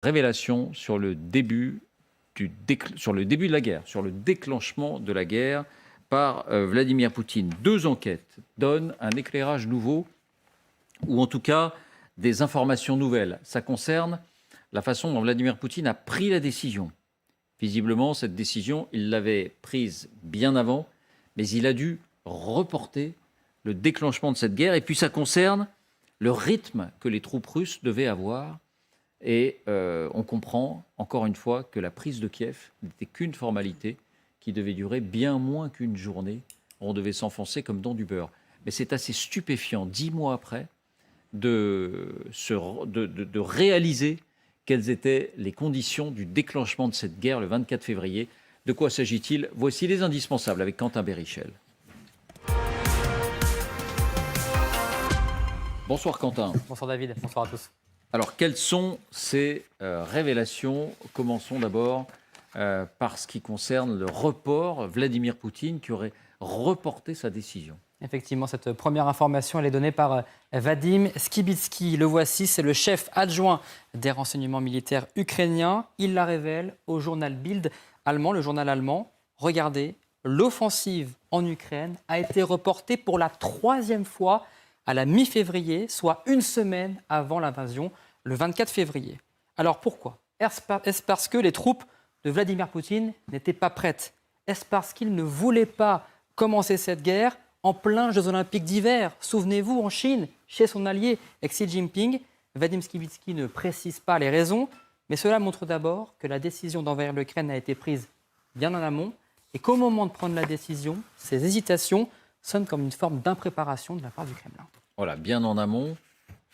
révélations sur le début sur le début de la guerre, sur le déclenchement de la guerre par Vladimir Poutine. 2 enquêtes donnent un éclairage nouveau, ou en tout cas des informations nouvelles. Ça concerne la façon dont Vladimir Poutine a pris la décision. Visiblement, cette décision, il l'avait prise bien avant, mais il a dû reporter le déclenchement de cette guerre. Et puis ça concerne le rythme que les troupes russes devaient avoir. Et on comprend, encore une fois, que la prise de Kiev n'était qu'une formalité qui devait durer bien moins qu'une journée. On devait s'enfoncer comme dans du beurre. Mais c'est assez stupéfiant, 10 mois après, de réaliser quelles étaient les conditions du déclenchement de cette guerre le 24 février. De quoi s'agit-il? Voici les indispensables avec Quentin Bérichel. Bonsoir Quentin. Bonsoir David, bonsoir à tous. Alors, quelles sont ces révélations? Commençons d'abord par ce qui concerne le report. Vladimir Poutine qui aurait reporté sa décision. Effectivement, cette première information, elle est donnée par Vadim Skibitsky. Le voici, c'est le chef adjoint des renseignements militaires ukrainiens. Il la révèle au journal Bild allemand, le journal allemand. Regardez, l'offensive en Ukraine a été reportée pour la 3e fois à la mi-février, soit une semaine avant l'invasion, le 24 février. Alors pourquoi? Est-ce parce que les troupes de Vladimir Poutine n'étaient pas prêtes? Est-ce parce qu'il ne voulait pas commencer cette guerre en plein Jeux Olympiques d'hiver? Souvenez-vous, en Chine, chez son allié Xi Jinping, Vadim Skibitsky ne précise pas les raisons, mais cela montre d'abord que la décision d'envahir l'Ukraine a été prise bien en amont et qu'au moment de prendre la décision, ces hésitations sonnent comme une forme d'impréparation de la part du Kremlin. Voilà, bien en amont,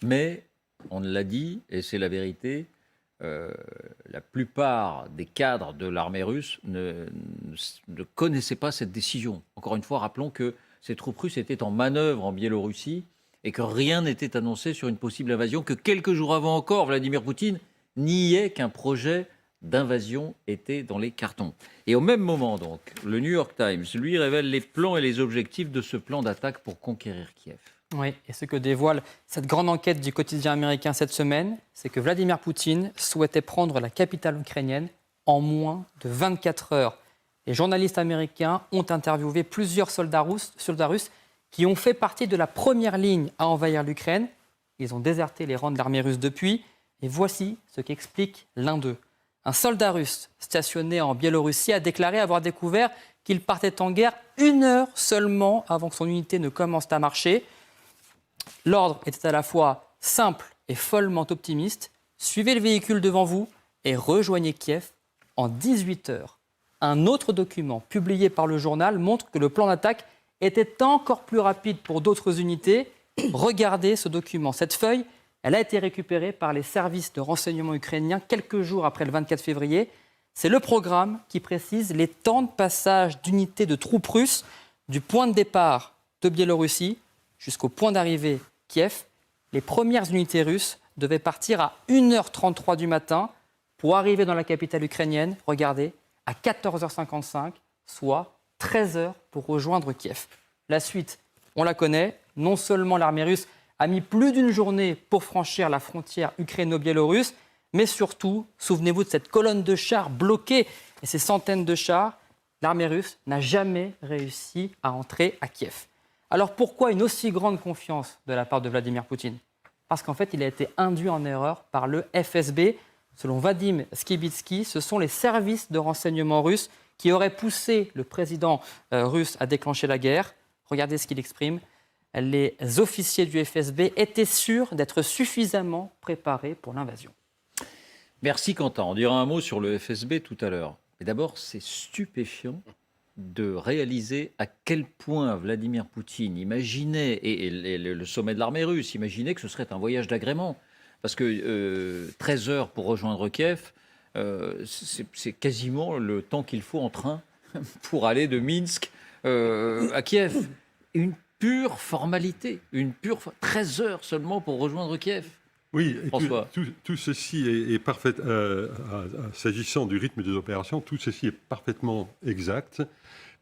mais on l'a dit, et c'est la vérité, la plupart des cadres de l'armée russe ne connaissaient pas cette décision. Encore une fois, rappelons que ces troupes russes étaient en manœuvre en Biélorussie et que rien n'était annoncé sur une possible invasion, que quelques jours avant encore, Vladimir Poutine niait qu'un projet d'invasion était dans les cartons. Et au même moment, donc, le New York Times, lui, révèle les plans et les objectifs de ce plan d'attaque pour conquérir Kiev. Oui, et ce que dévoile cette grande enquête du quotidien américain cette semaine, c'est que Vladimir Poutine souhaitait prendre la capitale ukrainienne en moins de 24 heures. Les journalistes américains ont interviewé plusieurs soldats russes qui ont fait partie de la première ligne à envahir l'Ukraine. Ils ont déserté les rangs de l'armée russe depuis. Et voici ce qu'explique l'un d'eux. Un soldat russe stationné en Biélorussie a déclaré avoir découvert qu'il partait en guerre 1 heure seulement avant que son unité ne commence à marcher. L'ordre était à la fois simple et follement optimiste. Suivez le véhicule devant vous et rejoignez Kiev en 18 heures. Un autre document publié par le journal montre que le plan d'attaque était encore plus rapide pour d'autres unités. Regardez ce document. Cette feuille, elle a été récupérée par les services de renseignement ukrainiens quelques jours après le 24 février. C'est le programme qui précise les temps de passage d'unités de troupes russes du point de départ de Biélorussie jusqu'au point d'arrivée Kiev. Les premières unités russes devaient partir à 1h33 du matin pour arriver dans la capitale ukrainienne, regardez, à 14h55, soit 13 heures pour rejoindre Kiev. La suite, on la connaît. Non seulement l'armée russe a mis plus d'une journée pour franchir la frontière ukraino-biélorusse, mais surtout, souvenez-vous de cette colonne de chars bloquée et ces centaines de chars, l'armée russe n'a jamais réussi à entrer à Kiev. Alors pourquoi une aussi grande confiance de la part de Vladimir Poutine? Parce qu'en fait, il a été induit en erreur par le FSB. Selon Vadim Skibitsky, ce sont les services de renseignement russes qui auraient poussé le président russe à déclencher la guerre. Regardez ce qu'il exprime. Les officiers du FSB étaient sûrs d'être suffisamment préparés pour l'invasion. Merci Quentin. On dira un mot sur le FSB tout à l'heure. Mais d'abord, c'est stupéfiant de réaliser à quel point Vladimir Poutine imaginait, et le sommet de l'armée russe imaginait que ce serait un voyage d'agrément. Parce que 13 heures pour rejoindre Kiev, c'est quasiment le temps qu'il faut en train pour aller de Minsk à Kiev. Une pure formalité, 13 heures seulement pour rejoindre Kiev. Oui, François. tout ceci est parfait. S'agissant du rythme des opérations, tout ceci est parfaitement exact.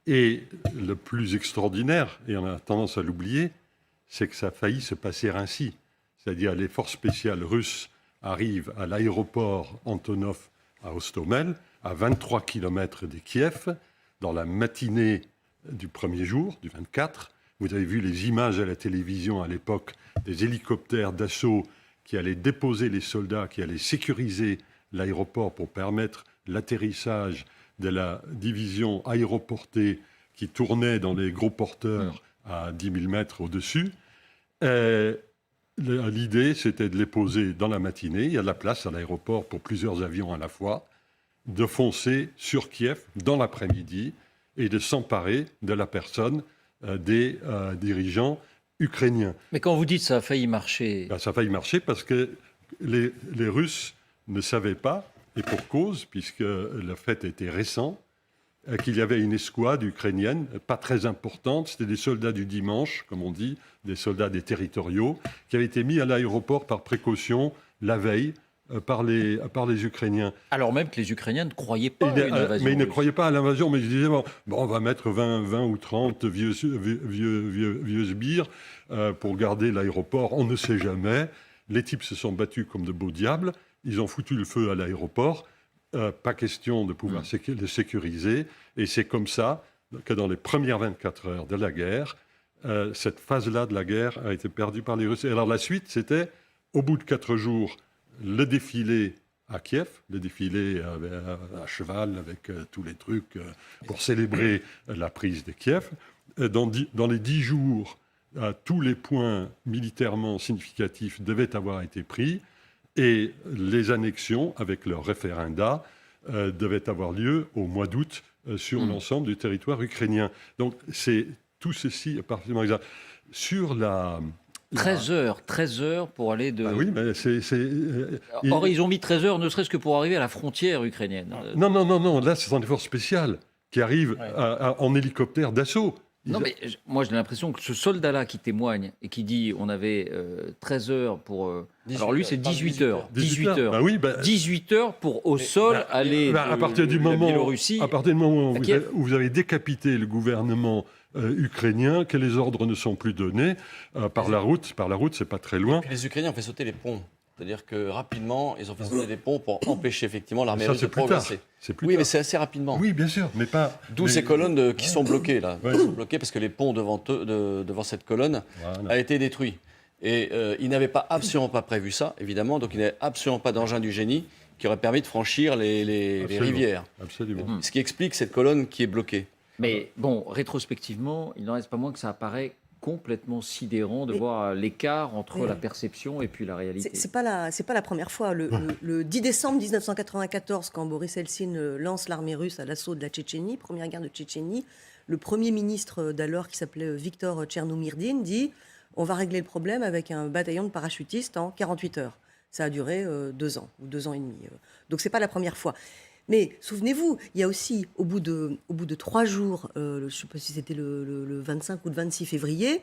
Et le plus extraordinaire, et on a tendance à l'oublier, c'est que ça a failli se passer ainsi. C'est-à-dire les forces spéciales russes arrive à l'aéroport Antonov à Hostomel, à 23 km de Kiev, dans la matinée du premier jour, du 24. Vous avez vu les images à la télévision à l'époque des hélicoptères d'assaut qui allaient déposer les soldats, qui allaient sécuriser l'aéroport pour permettre l'atterrissage de la division aéroportée qui tournait dans les gros porteurs à 10 000 mètres au-dessus. L'idée, c'était de les poser dans la matinée. Il y a de la place à l'aéroport pour plusieurs avions à la fois, de foncer sur Kiev dans l'après-midi et de s'emparer de la personne des dirigeants ukrainiens. Mais quand vous dites ça a failli marcher... Ça a failli marcher parce que les Russes ne savaient pas, et pour cause, puisque le fait était récent, qu'il y avait une escouade ukrainienne, pas très importante, c'était des soldats du dimanche, comme on dit, des soldats des territoriaux, qui avaient été mis à l'aéroport par précaution la veille par les Ukrainiens. Alors même que les Ukrainiens ne croyaient pas à une invasion. Mais ils ne croyaient pas à l'invasion, mais ils disaient, bon, on va mettre 20 ou 30 vieux sbires pour garder l'aéroport, on ne sait jamais. Les types se sont battus comme de beaux diables, ils ont foutu le feu à l'aéroport, pas question de pouvoir le sécuriser, et c'est comme ça que dans les premières 24 heures de la guerre, cette phase-là de la guerre a été perdue par les Russes. Et alors la suite, c'était, au bout de 4 jours, le défilé à Kiev, le défilé à cheval avec tous les trucs pour célébrer la prise de Kiev. Dans les 10 jours, tous les points militairement significatifs devaient avoir été pris et les annexions, avec leur référenda, devaient avoir lieu au mois d'août sur l'ensemble du territoire ukrainien. Donc tout ceci est parfaitement exact. Sur la... 13 heures pour aller de... Ah oui, mais Or, ils ont mis 13 heures, ne serait-ce que pour arriver à la frontière ukrainienne. Non, là, c'est un effort spécial qui arrive en hélicoptère d'assaut. Non, mais moi, j'ai l'impression que ce soldat-là qui témoigne et qui dit on avait 13 heures pour... alors lui, c'est 18 heures. 18 heures. Bah oui, 18 heures pour, au sol, aller à partir du moment, Biélorussie... À partir du moment où vous avez décapité le gouvernement ukrainien, que les ordres ne sont plus donnés, par la route, c'est pas très loin. Et puis les Ukrainiens ont fait sauter les ponts. C'est-à-dire que rapidement, ils ont fait sauter des ponts pour empêcher effectivement l'armée russe de progresser. Oui, mais c'est assez rapidement. Oui, bien sûr, mais pas... D'où ces colonnes qui sont bloquées, là. Ils sont bloquées parce que les ponts devant cette colonne a été détruit. Et ils n'avaient absolument pas prévu ça, évidemment. Donc, il n'y avait absolument pas d'engin du génie qui aurait permis de franchir les rivières. Absolument. Ce qui explique cette colonne qui est bloquée. Mais bon, rétrospectivement, il n'en reste pas moins que ça apparaît complètement sidérant de voir l'écart entre la perception et puis la réalité. C'est pas la première fois. Le 10 décembre 1994, quand Boris Eltsine lance l'armée russe à l'assaut de la Tchétchénie, première guerre de Tchétchénie, le premier ministre d'alors, qui s'appelait Viktor Tchernomyrdine, dit « On va régler le problème avec un bataillon de parachutistes en 48 heures ». Ça a duré 2 ans, ou 2 ans et demi. Donc c'est pas la première fois. Mais souvenez-vous, il y a aussi, au bout de 3 jours, je ne sais pas si c'était le 25 ou le 26 février,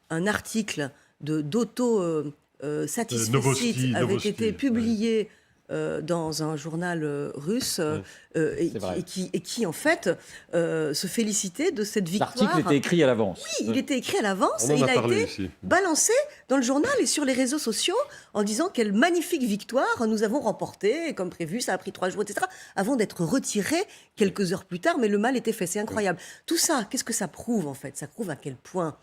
un article d'auto-satisfait avait été publié dans un journal russe et qui, en fait, se félicitait de cette victoire. L'article était écrit à l'avance. Oui, il était écrit à l'avance et il a été balancé dans le journal et sur les réseaux sociaux en disant quelle magnifique victoire nous avons remportée, comme prévu, ça a pris 3 jours, etc., avant d'être retiré quelques heures plus tard, mais le mal était fait, c'est incroyable. Tout ça, qu'est-ce que ça prouve en fait? Ça prouve à quel point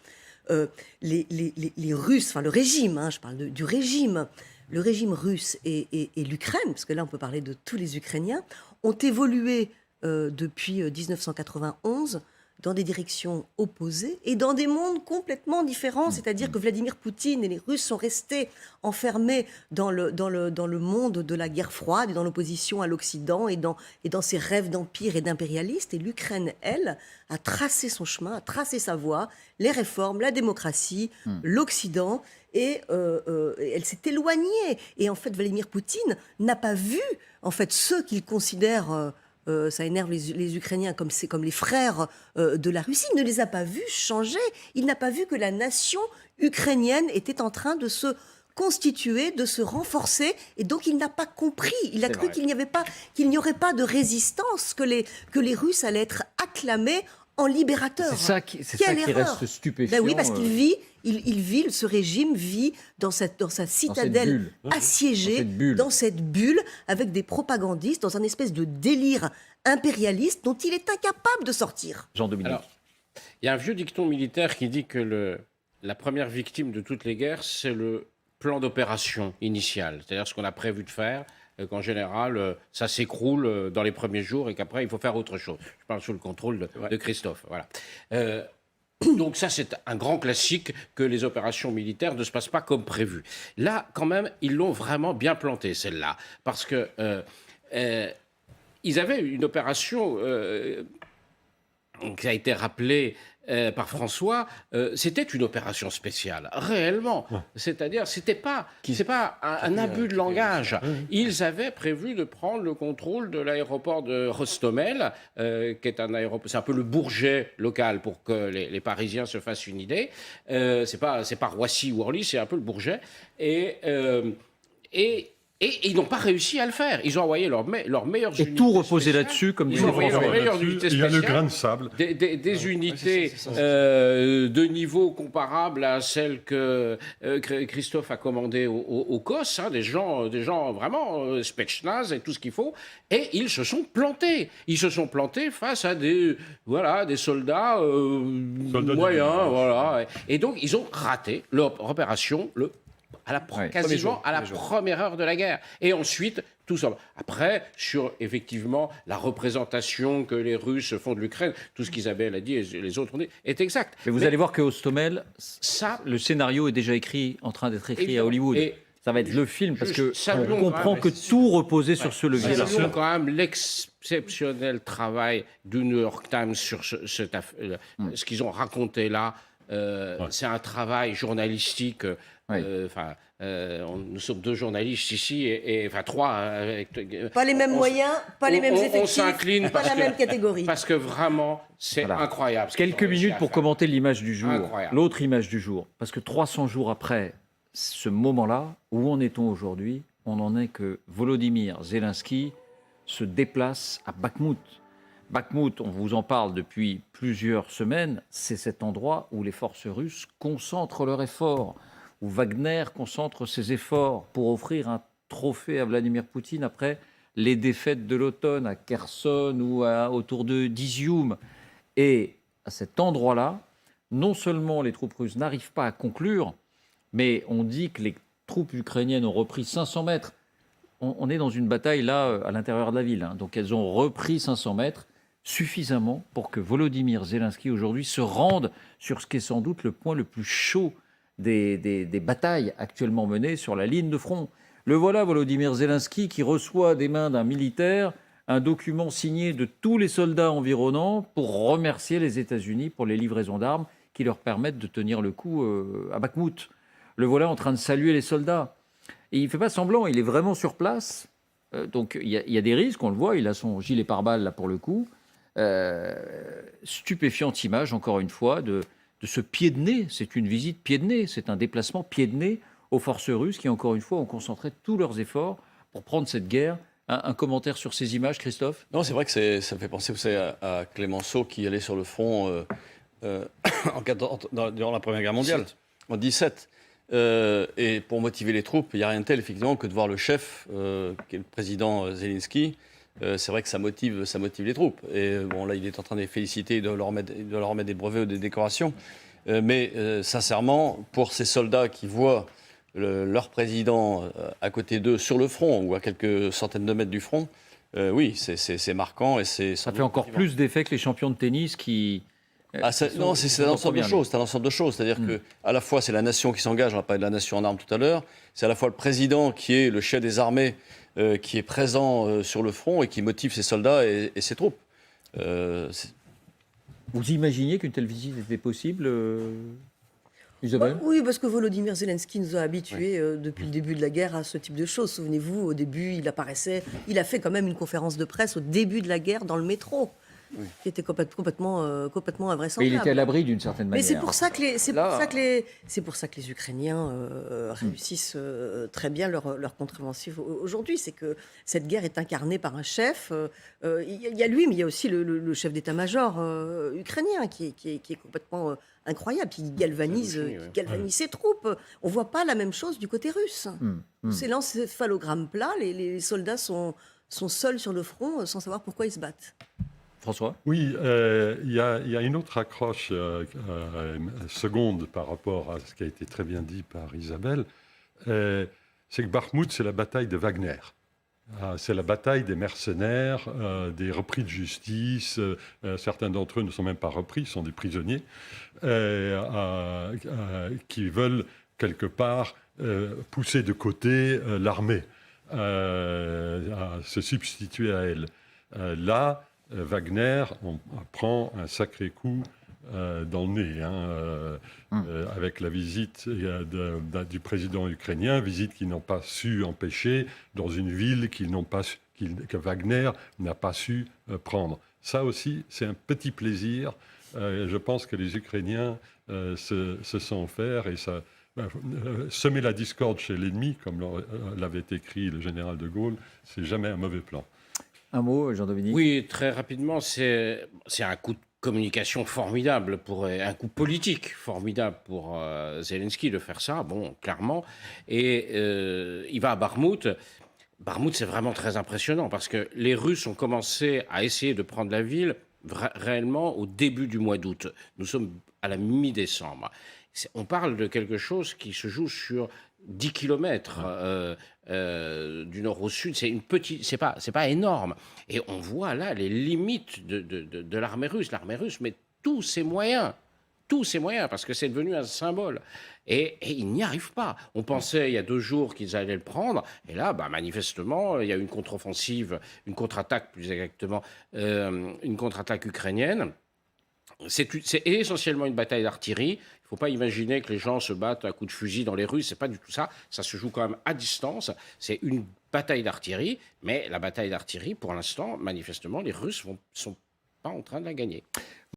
les Russes, enfin le régime, je parle du régime, le régime russe et l'Ukraine, parce que là on peut parler de tous les Ukrainiens, ont évolué depuis 1991 dans des directions opposées et dans des mondes complètement différents. C'est-à-dire que Vladimir Poutine et les Russes sont restés enfermés dans le monde de la guerre froide et dans l'opposition à l'Occident et dans ses rêves d'empire et d'impérialiste. Et l'Ukraine, elle, a tracé son chemin, a tracé sa voie, les réformes, la démocratie, l'Occident. Et elle s'est éloignée. Et en fait, Vladimir Poutine n'a pas vu en fait ceux qu'il considère, ça énerve les Ukrainiens, comme les frères de la Russie. Il ne les a pas vus changer. Il n'a pas vu que la nation ukrainienne était en train de se constituer, de se renforcer. Et donc, il n'a pas compris. Il a cru qu'il n'y aurait pas de résistance, que les Russes allaient être acclamés en libérateurs. C'est ça qui reste stupéfiant. Ben oui, parce Ce régime vit dans sa citadelle assiégée, dans cette bulle, avec des propagandistes, dans un espèce de délire impérialiste dont il est incapable de sortir. Jean-Dominique. Alors, il y a un vieux dicton militaire qui dit que la première victime de toutes les guerres, c'est le plan d'opération initial, c'est-à-dire ce qu'on a prévu de faire, qu'en général, ça s'écroule dans les premiers jours et qu'après, il faut faire autre chose. Je parle sous le contrôle de Christophe. Voilà. Donc ça, c'est un grand classique que les opérations militaires ne se passent pas comme prévu. Là, quand même, ils l'ont vraiment bien planté, celle-là, parce que ils avaient une opération qui a été rappelée par François, c'était une opération spéciale, réellement. C'est-à-dire, c'est pas un abus de langage. Ils avaient prévu de prendre le contrôle de l'aéroport de Rostomel, qui est un aéroport, c'est un peu le Bourget local pour que les Parisiens se fassent une idée. C'est pas Roissy ou Orly, c'est un peu le Bourget. Et ils n'ont pas réussi à le faire. Ils ont envoyé leurs meilleures unités. Et tout reposait là-dessus, comme disait François. Il y a le grain de sable. Des unités de niveau comparable à celles que Christophe a commandées au COS, des gens vraiment Spetsnaz et tout ce qu'il faut. Et ils se sont plantés. Ils se sont plantés face à des soldats moyens. Voilà. Et donc, ils ont raté leur opération quasiment à la première heure de la guerre. Et ensuite, tout ça. Après, sur effectivement la représentation que les Russes font de l'Ukraine, tout ce qu'Isabelle a dit et les autres ont dit est exact. Mais vous allez voir qu'au Hostomel, le scénario est déjà en train d'être écrit à Hollywood. Ça va être le film, parce qu'on comprend que tout reposait sur ce levier-là. Saluons quand même l'exceptionnel travail du New York Times sur ce qu'ils ont raconté là. C'est un travail journalistique. Nous sommes 2 journalistes ici, enfin 3. Pas les mêmes moyens, pas les mêmes effectifs, on s'incline pas la même catégorie. Parce que vraiment, c'est incroyable. Quelques minutes pour commenter l'image du jour, l'autre image du jour. Parce que 300 jours après ce moment-là, où en est-on aujourd'hui? On n'en est que Volodymyr Zelensky se déplace à Bakhmout. Bakhmout, on vous en parle depuis plusieurs semaines, c'est cet endroit où les forces russes concentrent leurs efforts, où Wagner concentre ses efforts pour offrir un trophée à Vladimir Poutine après les défaites de l'automne à Kherson ou autour de d'Izium. Et à cet endroit-là, non seulement les troupes russes n'arrivent pas à conclure, mais on dit que les troupes ukrainiennes ont repris 500 mètres. On est dans une bataille là à l'intérieur de la ville, donc elles ont repris 500 mètres, suffisamment pour que Volodymyr Zelensky aujourd'hui se rende sur ce qui est sans doute le point le plus chaud des batailles actuellement menées sur la ligne de front. Le voilà, Volodymyr Zelensky, qui reçoit des mains d'un militaire un document signé de tous les soldats environnants pour remercier les États-Unis pour les livraisons d'armes qui leur permettent de tenir le coup à Bakhmout. Le voilà en train de saluer les soldats. Et il ne fait pas semblant, il est vraiment sur place. Donc il y a des risques, on le voit, il a son gilet pare-balles là pour le coup. Stupéfiante image, encore une fois, de ce pied de nez. C'est une visite pied de nez, c'est un déplacement pied de nez aux forces russes qui, encore une fois, ont concentré tous leurs efforts pour prendre cette guerre. Un commentaire sur ces images, Christophe? Non, c'est vrai que ça me fait penser, vous savez, à Clémenceau qui allait sur le front durant la Première Guerre mondiale, en 17. Et pour motiver les troupes, il n'y a rien de tel, effectivement, que de voir le chef, qui est le président Zelensky. C'est vrai que ça motive les troupes. Et bon, là, il est en train de les féliciter, de leur remettre des brevets ou des décorations. Mais sincèrement, pour ces soldats qui voient leur président à côté d'eux sur le front ou à quelques centaines de mètres du front, oui, c'est marquant. Et ça fait encore plus d'effet que les champions de tennis qui... non, c'est un ensemble de choses. C'est un ensemble de choses. C'est-à-dire que à la fois, c'est la nation qui s'engage. On a parlé de la nation en armes tout à l'heure. C'est à la fois le président qui est le chef des armées, qui est présent sur le front et qui motive ses soldats et ses troupes. Vous imaginiez qu'une telle visite était possible, Isabelle? Oui, parce que Volodymyr Zelensky nous a habitués depuis le début de la guerre à ce type de choses. Souvenez-vous, au début, il a fait quand même une conférence de presse au début de la guerre dans le métro. qui était complètement Mais invraisemblable. il était à l'abri d'une certaine Mais manière. c'est pour ça que Là- c'est pour ça que les Ukrainiens réussissent très bien leur contre-offensive aujourd'hui. C'est que cette guerre est incarnée par un chef. Il y a lui, mais il y a aussi le chef d'état-major ukrainien qui est complètement incroyable, qui galvanise ses troupes. On voit pas la même chose du côté russe. C'est l'encéphalogramme plat. Les soldats sont seuls sur le front sans savoir pourquoi ils se battent. François ? Oui, il y a une autre accroche seconde par rapport à ce qui a été très bien dit par Isabelle. C'est que Bakhmout, c'est la bataille de Wagner. C'est la bataille des mercenaires, des repris de justice. Certains d'entre eux ne sont même pas repris, sont des prisonniers, qui veulent quelque part pousser de côté l'armée, à se substituer à elle. Là, Wagner on prend un sacré coup dans le nez, avec la visite du président ukrainien, visite qu'ils n'ont pas su empêcher dans une ville que Wagner n'a pas su prendre. Ça aussi, c'est un petit plaisir. Je pense que les Ukrainiens se sont offerts et ça... semer la discorde chez l'ennemi, comme l'avait écrit le général de Gaulle, c'est jamais un mauvais plan. Un mot, Jean-Dominique ? Oui, très rapidement, c'est un coup de communication formidable, un coup politique formidable pour Zelensky de faire ça, bon, clairement. Et il va à Bakhmout. Bakhmout, c'est vraiment très impressionnant parce que les Russes ont commencé à essayer de prendre la ville réellement au début du mois d'août. Nous sommes à la mi-décembre. On parle de quelque chose qui se joue sur 10 kilomètres du nord au sud. C'est pas énorme. Et on voit là les limites de l'armée russe. L'armée russe met tous ses moyens, parce que c'est devenu un symbole. Et ils n'y arrivent pas. On pensait il y a 2 jours qu'ils allaient le prendre. Et là, manifestement, il y a une contre-offensive, une contre-attaque plus exactement, une contre-attaque ukrainienne. C'est essentiellement une bataille d'artillerie. Il ne faut pas imaginer que les gens se battent à coups de fusil dans les rues. C'est pas du tout ça. Ça se joue quand même à distance. C'est une bataille d'artillerie. Mais la bataille d'artillerie, pour l'instant, manifestement, les Russes ne sont pas en train de la gagner.